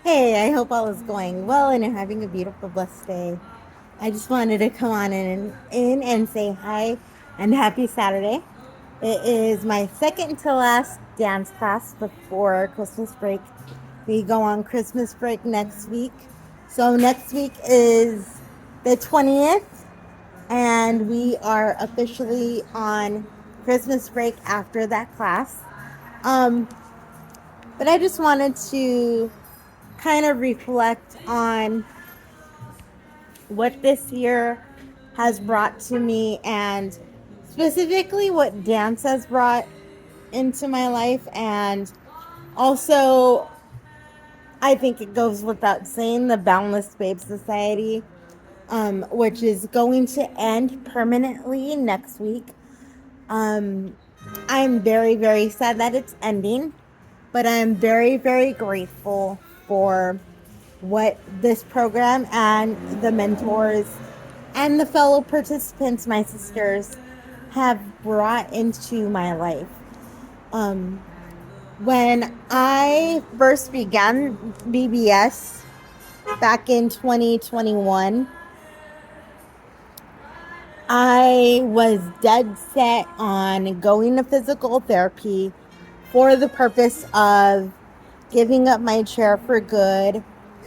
Hey, I hope all is going well and you're having a beautiful, blessed day. I just wanted to come on in and say hi and happy Saturday. It is my second to last dance class before Christmas break. We go on Christmas break next week. So next week is the 20th, and we are officially on Christmas break after that class. Um, but I just wanted to kind of reflect on what this year has brought to me and specifically what dance has brought into my life. And also, I think it goes without saying, the Boundless Babe Society, which is going to end permanently next week. um, I'm very, very sad that it's ending, but I'm very, very grateful for what this program and the mentors and the fellow participants, my sisters, have brought into my life. Um, when I first began BBS back in 2021, I was dead set on going to physical therapy for the purpose of giving up my chair for good.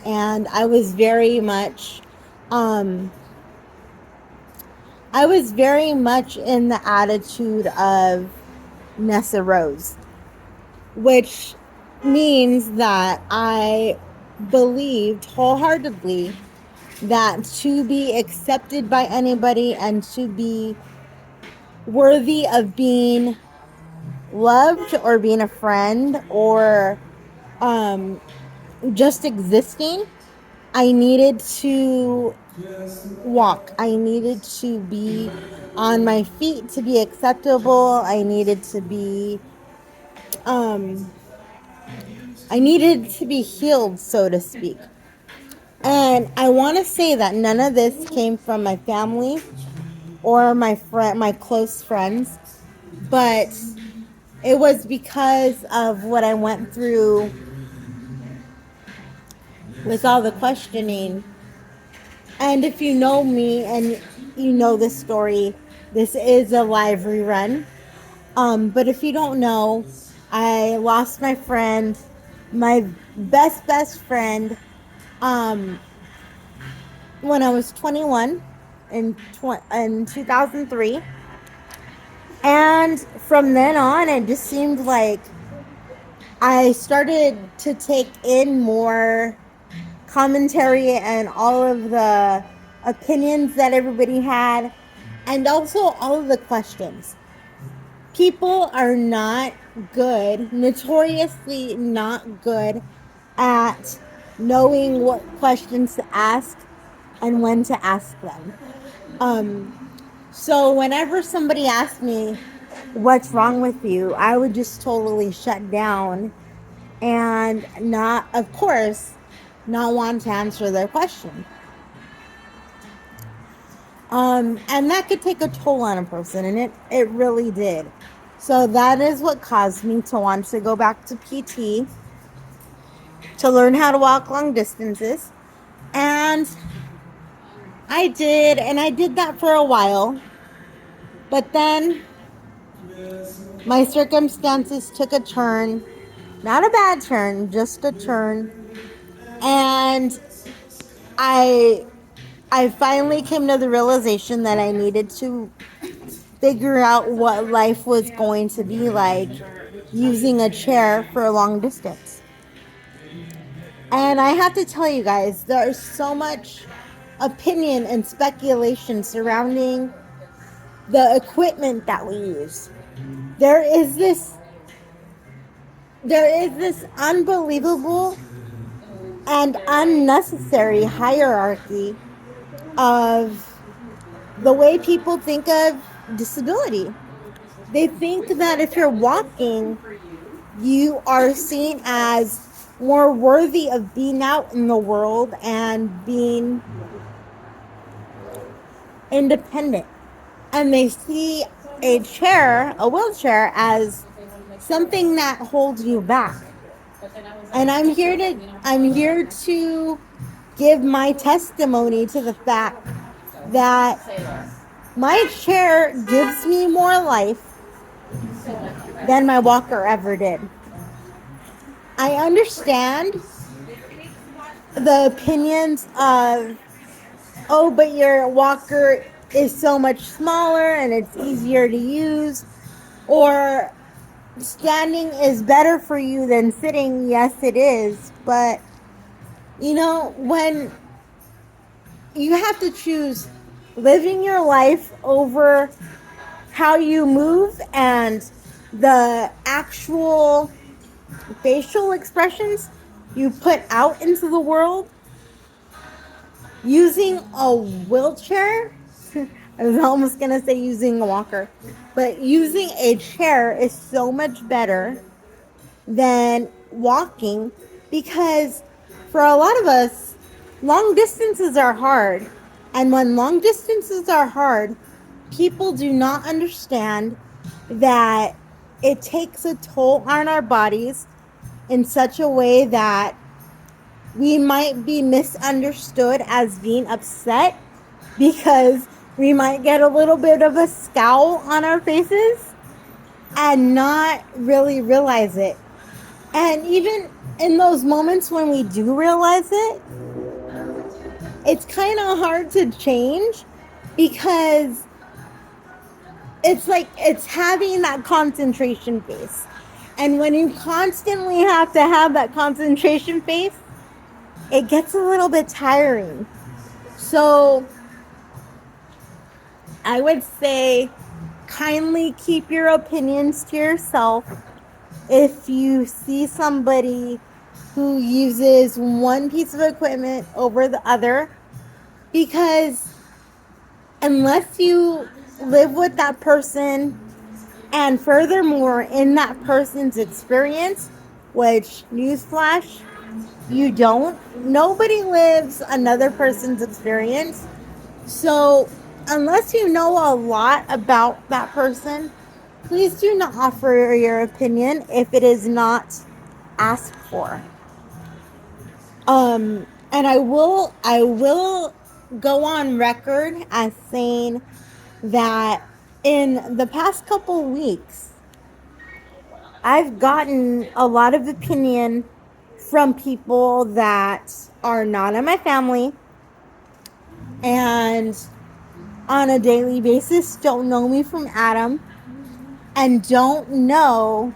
And um, I was very much in the attitude of Nessa Rose, which means that I believed wholeheartedly that to be accepted by anybody and to be worthy of being loved or being a friend or um, just existing, I needed to walk. I needed to be on my feet to be acceptable. Um, I needed to be healed, so to speak. And I want to say that none of this came from my family or my close friends, but it was because of what I went through with all the questioning. And if you know me and you know this story, this is a live rerun. But if you don't know, I lost my friend, my best friend, um, when I was 21 in 2003. And from then on, it just seemed like I started to take in more commentary and all of the opinions that everybody had, and also all of the questions. People are not good, notoriously not good at knowing what questions to ask and when to ask them. Um, so whenever somebody asked me, "What's wrong with you?" I would just totally shut down and not, of course, not want to answer their question. And that could take a toll on a person, and it really did. So that is what caused me to want to go back to PT to learn how to walk long distances. And I did that for a while. But then my circumstances took a turn, not a bad turn, just a turn. And I I finally came to the realization that I needed to figure out what life was going to be like using a chair for a long distance. And I have to tell you guys, there's so much opinion and speculation surrounding the equipment that we use. There is this there is this unbelievable and unnecessary hierarchy of the way people think of disability. They think that if you're walking, you are seen as more worthy of being out in the world and being independent. And they see a wheelchair, as something that holds you back. And I'm here to give my testimony to the fact that my chair gives me more life than my walker ever did. I understand the opinions of, oh, but your walker is so much smaller and it's easier to use, or standing is better for you than sitting. Yes, it is. But, when you have to choose living your life over how you move and the actual facial expressions you put out into the world, using a wheelchair, I was almost going to say using a walker, but using a chair is so much better than walking, because for a lot of us, long distances are hard. And when long distances are hard, people do not understand that it takes a toll on our bodies in such a way that we might be misunderstood as being upset, because we might get a little bit of a scowl on our faces and not really realize it. And even in those moments when we do realize it, it's kind of hard to change, because it's like it's having that concentration face. And when you constantly have to have that concentration face, it gets a little bit tiring. So I would say kindly keep your opinions to yourself if you see somebody who uses one piece of equipment over the other, because unless you live with that person, and furthermore in that person's experience, which, newsflash, you don't, nobody lives another person's experience. So unless you know a lot about that person, please do not offer your opinion if it is not asked for. And I will go on record as saying that in the past couple weeks, I've gotten a lot of opinion from people that are not in my family and on a daily basis don't know me from Adam, and don't know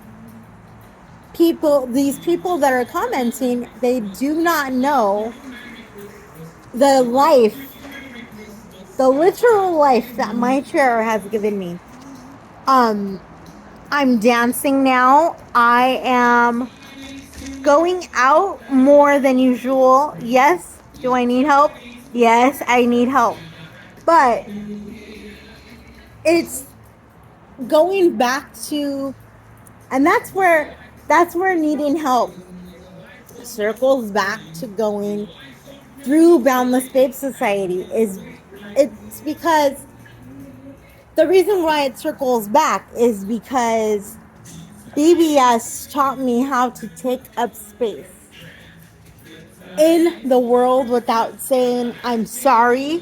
these people that are commenting, they do not know the literal life that my chair has given me. I'm dancing now. I am going out more than usual. Yes. Do I need help? Yes, I need help. But it's going back to, and that's where needing help circles back to going through Boundless Babe Society. It's because the reason why it circles back is because BBS taught me how to take up space in the world without saying I'm sorry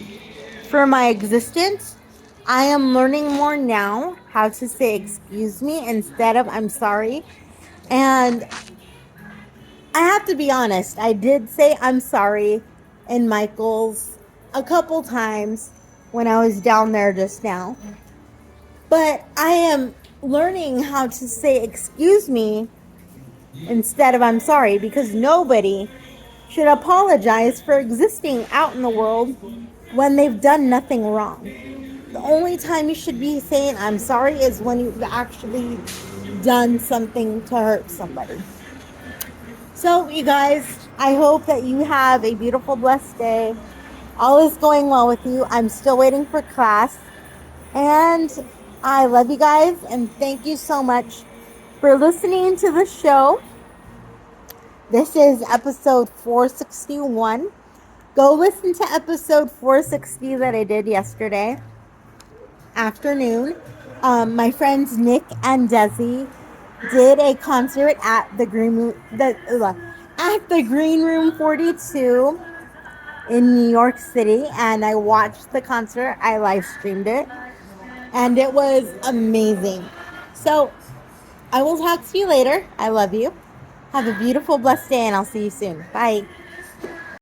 for my existence. I am learning more now how to say excuse me instead of I'm sorry. And I have to be honest, I did say I'm sorry in Michael's a couple times when I was down there just now. But I am learning how to say excuse me instead of I'm sorry, because nobody should apologize for existing out in the world when they've done nothing wrong. The only time you should be saying I'm sorry is when you've actually done something to hurt somebody. So, you guys, I hope that you have a beautiful, blessed day. All is going well with you. I'm still waiting for class. And I love you guys, and thank you so much for listening to the show. This is episode 461. Go listen to episode 460 that I did yesterday afternoon. My friends Nick and Desi did a concert at the Green Room 42 in New York City, and I watched the concert. I live streamed it, and it was amazing. So I will talk to you later. I love you. Have a beautiful, blessed day, and I'll see you soon. Bye.